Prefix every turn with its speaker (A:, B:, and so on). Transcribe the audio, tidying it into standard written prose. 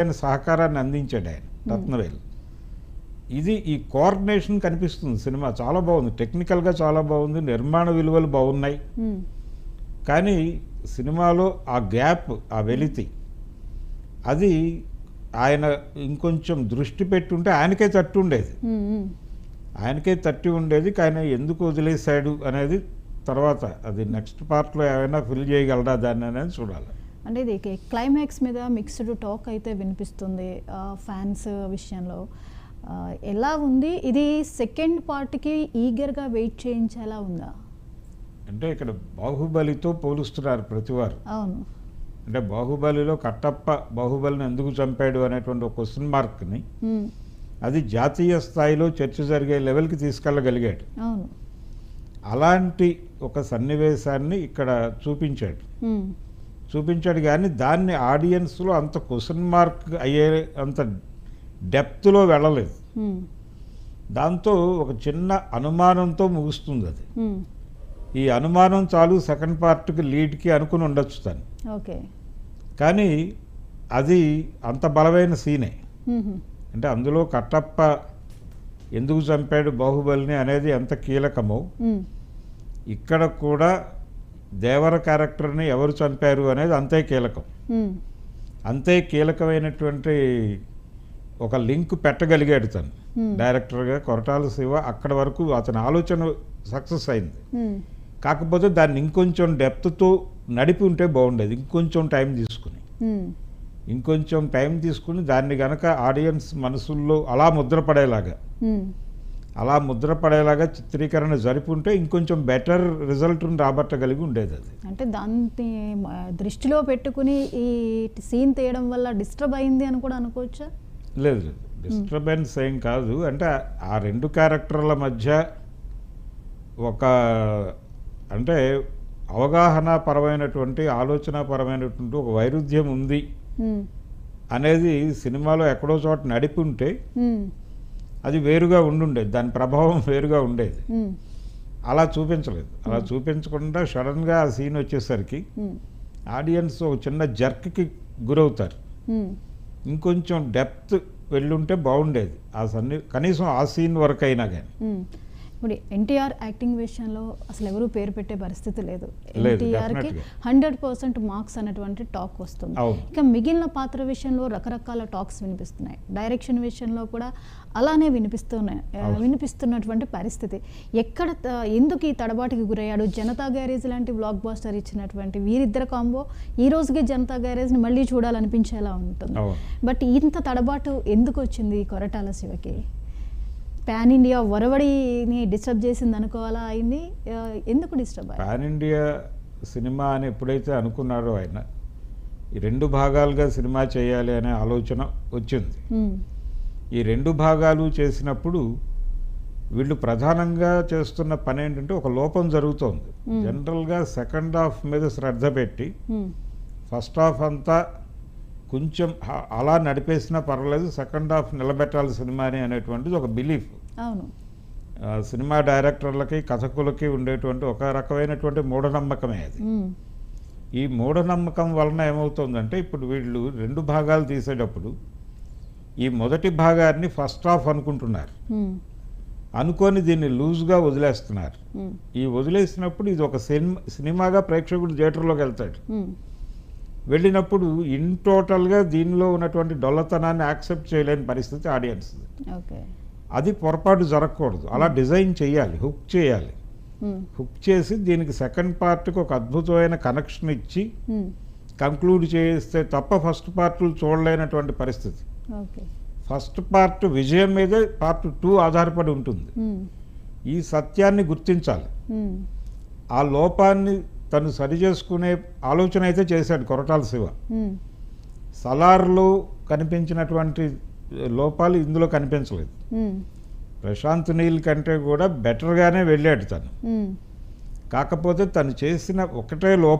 A: ఆయన సహకారాన్ని అందించాడు ఆయన రత్నవేలు. ఇది ఈ కోఆర్డినేషన్ కనిపిస్తుంది. సినిమా చాలా బాగుంది, టెక్నికల్గా చాలా బాగుంది, నిర్మాణ విలువలు బాగున్నాయి. కానీ సినిమాలో ఆ గ్యాప్, ఆ వెలితి, అది ఆయన ఇంకొంచెం దృష్టి పెట్టుంటే ఆయనకే తట్టి ఉండేది. కానీ ఎందుకు వదిలేశాడు అనేది తర్వాత అది నెక్స్ట్ పార్ట్లో ఏమైనా ఫిల్ చేయగలరా దాన్ని అనేది చూడాలి.
B: అంటే ఇది క్లైమాక్స్ మీద మిక్స్డ్ టాక్ అయితే వినిపిస్తుంది ఫ్యాన్స్ విషయంలో. ఎలా ఉంది ఇది? సెకండ్ పార్ట్కి ఈగర్గా వెయిట్ చేయించేలా ఉందా?
A: అంటే ఇక్కడ బాహుబలితో పోలుస్తున్నారు ప్రతివారు.
B: అవును.
A: అంటే బాహుబలిలో కట్టప్ప బాహుబలిని ఎందుకు చంపాడు అనేటువంటి ఒక క్వశ్చన్ మార్క్ని అది జాతీయ స్థాయిలో చర్చ జరిగే లెవెల్కి తీసుకెళ్ళగలిగాడు.
B: అవును.
A: అలాంటి ఒక సన్నివేశాన్ని ఇక్కడ చూపించాడు కానీ దాన్ని ఆడియన్స్లో అంత క్వశ్చన్ మార్క్ అయ్యే అంత డెప్త్లో వెళ్ళలేదు. దాంతో ఒక చిన్న అనుమానంతో ముగుస్తుంది అది. ఈ అనుమానం చాలు సెకండ్ పార్ట్కి లీడ్కి అనుకుని ఉండొచ్చు తను.
B: ఓకే.
A: కానీ అది అంత బలమైన సీనే. అంటే అందులో కట్టప్ప ఎందుకు చంపాడు బాహుబలిని అనేది ఎంత కీలకమో ఇక్కడ కూడా దేవర క్యారెక్టర్ని ఎవరు చంపారు అనేది అంతే కీలకం. అంతే కీలకమైనటువంటి ఒక లింక్ పెట్టగలిగాడు తను డైరెక్టర్గా. కొరటాల శివ అక్కడ వరకు అతని ఆలోచన సక్సెస్ అయింది. కాకపోతే దాన్ని ఇంకొంచెం డెప్త్తో నడిపి ఉంటే బాగుండేది. ఇంకొంచెం టైం తీసుకుని దాన్ని గనక ఆడియన్స్ మనసుల్లో అలా ముద్రపడేలాగా చిత్రీకరణ జరిపుంటే ఇంకొంచెం బెటర్ రిజల్ట్ని రాబట్టగలిగి ఉండేది అది.
B: అంటే దాన్ని దృష్టిలో పెట్టుకుని ఈ సీన్ తీయడం వల్ల డిస్టర్బ్ అయింది అని కూడా అనుకోవచ్చా?
A: లేదు, డిస్టర్బెన్స్ ఏం కాదు. అంటే ఆ రెండు క్యారెక్టర్ల మధ్య ఒక అంటే అవగాహన పరమైనటువంటి ఆలోచన పరమైనటువంటి ఒక వైరుధ్యం ఉంది అనేది సినిమాలో ఎక్కడో చోట నడిపి ఉంటే అది వేరుగా ఉండుండేది, దాని ప్రభావం వేరుగా ఉండేది. అలా చూపించలేదు. అలా చూపించకుండా సడన్గా ఆ సీన్ వచ్చేసరికి ఆడియన్స్ ఒక చిన్న జర్క్కి గురవుతారు. ఇంకొంచెం డెప్త్ వెళ్ళుంటే బాగుండేది కనీసం ఆ సీన్ వరకు అయినా కానీ.
B: ఇప్పుడు ఎన్టీఆర్ యాక్టింగ్ విషయంలో అసలు ఎవరు పేరు పెట్టే పరిస్థితి లేదు. ఎన్టీఆర్కి 100% మార్క్స్ అనేటువంటి టాక్ వస్తుంది. ఇక మిగిలిన పాత్ర విషయంలో రకరకాల టాక్స్ వినిపిస్తున్నాయి. డైరెక్షన్ విషయంలో కూడా అలానే వినిపిస్తున్నటువంటి పరిస్థితి. ఎందుకు ఈ తడబాటుకి గురయ్యాడు? జనతా గ్యారేజ్ లాంటి బ్లాక్ బాస్టర్ ఇచ్చినటువంటి వీరిద్దరు కాంబో ఈ రోజుకి జనతా గ్యారేజ్ని మళ్ళీ చూడాలనిపించేలా ఉంటుంది. బట్ ఇంత తడబాటు ఎందుకు వచ్చింది కొరటాల శివకి? పాన్ ఇండియా వరవడిని డిస్టర్బ్ చేసింది అనుకోవాలా? అయింది ఎందుకు డిస్టర్బ్ అయ్యింది?
A: పాన్ ఇండియా సినిమా అని ఎప్పుడైతే అనుకున్నారో ఆయన ఈ రెండు భాగాలుగా సినిమా చేయాలి అనే ఆలోచన వచ్చింది. ఈ రెండు భాగాలు చేసినప్పుడు వీళ్ళు ప్రధానంగా చేస్తున్న పని ఏంటంటే ఒక లోపం జరుగుతోంది. జనరల్గా సెకండ్ హాఫ్ మీద శ్రద్ధ పెట్టి ఫస్ట్ హాఫ్ అంతా కొంచెం అలా నడిపేసినా పర్వాలేదు, సెకండ్ హాఫ్ నిలబెట్టాలి సినిమాని అనేటువంటిది ఒక బిలీఫ్ సినిమా డైరెక్టర్లకి కథకులకి ఉండేటువంటి ఒక రకమైనటువంటి మూఢనమ్మకమే అది. ఈ మూఢనమ్మకం వలన ఏమవుతుందంటే ఇప్పుడు వీళ్ళు రెండు భాగాలు తీసేటప్పుడు ఈ మొదటి భాగాన్ని ఫస్ట్ హాఫ్ అనుకొని దీన్ని లూజ్గా వదిలేస్తున్నారు. ఈ వదిలేసినప్పుడు ఇది ఒక సినిమాగా ప్రేక్షకుడు థియేటర్లోకి వెళ్తాడు. వెళ్ళినప్పుడు ఇన్ టోటల్గా దీనిలో ఉన్నటువంటి డొల్లతనాన్ని యాక్సెప్ట్ చేయలేని పరిస్థితి ఆడియన్స్. అది పొరపాటు జరగకూడదు. అలా డిజైన్ చేయాలి, హుక్ చేసి దీనికి సెకండ్ పార్ట్కి ఒక అద్భుతమైన కనెక్షన్ ఇచ్చి కంక్లూడ్ చేస్తే తప్ప ఫస్ట్ పార్ట్లు చూడలేనటువంటి పరిస్థితి. ఫస్ట్ పార్ట్ విజయం మీదే పార్ట్ 2 ఆధారపడి ఉంటుంది. ఈ సత్యాన్ని గుర్తించాలి. ఆ లోపాన్ని తను సరి చేసుకునే ఆలోచన అయితే చేశాడు కొరటాల శివ. సలార్లో కనిపించినటువంటి లోపాలు ఇందులో కనిపించలేదు. ప్రశాంత్ నీల్ కంటే కూడా బెటర్గానే వెళ్ళాడు తను. కాకపోతే తను చేసిన ఒకటే లోపం